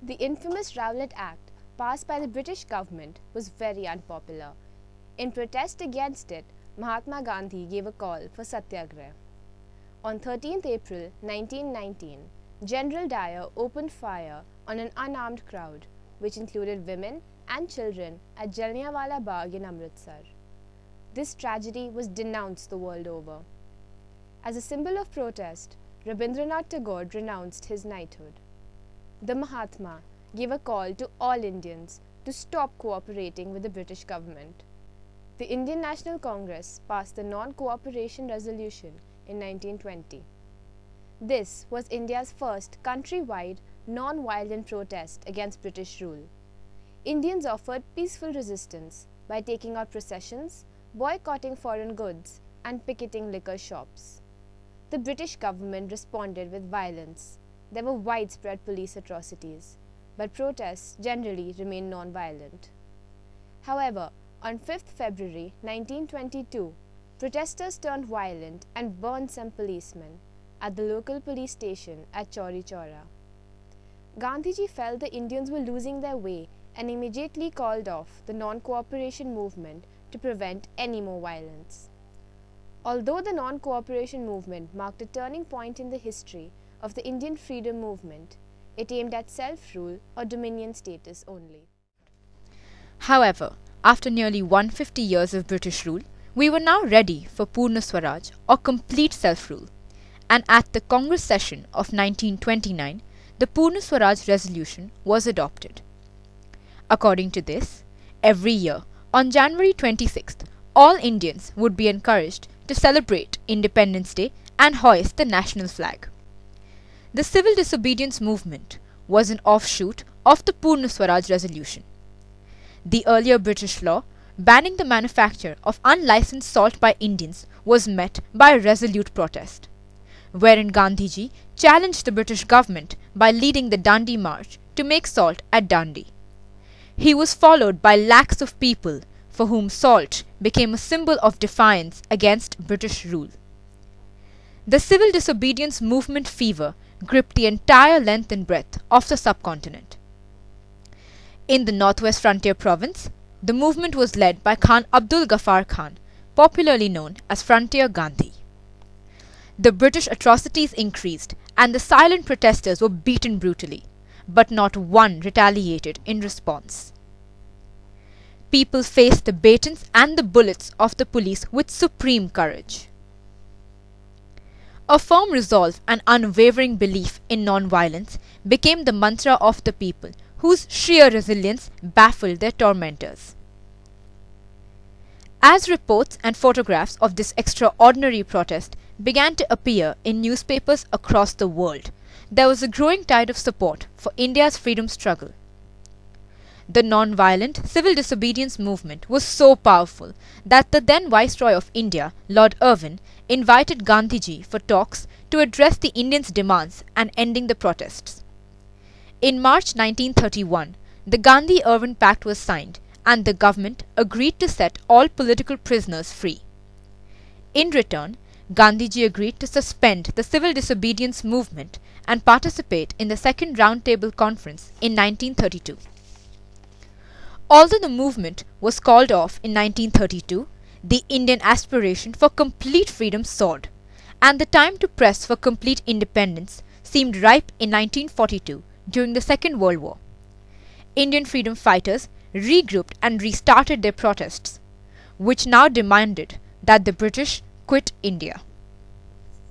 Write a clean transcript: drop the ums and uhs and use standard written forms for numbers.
The infamous Rowlatt Act, passed by the British government, was very unpopular. In protest against it, Mahatma Gandhi gave a call for satyagraha. On 13th April 1919, General Dyer opened fire on an unarmed crowd, which included women and children at Jallianwala Bagh in Amritsar. This tragedy was denounced the world over. As a symbol of protest, Rabindranath Tagore renounced his knighthood. The Mahatma gave a call to all Indians to stop cooperating with the British government. The Indian National Congress passed the Non-Cooperation Resolution in 1920. This was India's first countrywide non-violent protest against British rule. Indians offered peaceful resistance by taking out processions, boycotting foreign goods, and picketing liquor shops. The British government responded with violence. There were widespread police atrocities, but protests generally remained non-violent. However, on 5th February 1922, protesters turned violent and burned some policemen at the local police station at Chauri Chaura. Gandhiji felt the Indians were losing their way and immediately called off the non-cooperation movement to prevent any more violence. Although the non-cooperation movement marked a turning point in the history of the Indian freedom movement, it aimed at self-rule or dominion status only. However, after nearly 150 years of British rule, we were now ready for Purna Swaraj or complete self-rule, and at the Congress session of 1929, the Purna Swaraj resolution was adopted. According to this, every year on January 26th, all Indians would be encouraged to celebrate Independence Day and hoist the national flag. The civil disobedience movement was an offshoot of the Purna Swaraj resolution. The earlier British law banning the manufacture of unlicensed salt by Indians was met by a resolute protest, wherein Gandhiji challenged the British government by leading the Dandi March to make salt at Dandi. He was followed by lakhs of people for whom salt became a symbol of defiance against British rule. The civil disobedience movement fever gripped the entire length and breadth of the subcontinent. In the northwest frontier province, the movement was led by Khan Abdul Gaffar Khan, popularly known as Frontier Gandhi. The British atrocities increased and the silent protesters were beaten brutally, but not one retaliated in response. People faced the batons and the bullets of the police with supreme courage. A firm resolve and unwavering belief in non-violence became the mantra of the people, whose sheer resilience baffled their tormentors. As reports and photographs of this extraordinary protest began to appear in newspapers across the world, there was a growing tide of support for India's freedom struggle. The non-violent civil disobedience movement was so powerful that the then Viceroy of India, Lord Irwin, invited Gandhiji for talks to address the Indians' demands and ending the protests. In March 1931, the Gandhi-Irwin Pact was signed and the government agreed to set all political prisoners free. In return, Gandhiji agreed to suspend the civil disobedience movement and participate in the Second Round Table Conference in 1932. Although the movement was called off in 1932, the Indian aspiration for complete freedom soared, and the time to press for complete independence seemed ripe in 1942 during the Second World War. Indian freedom fighters regrouped and restarted their protests, which now demanded that the British quit India.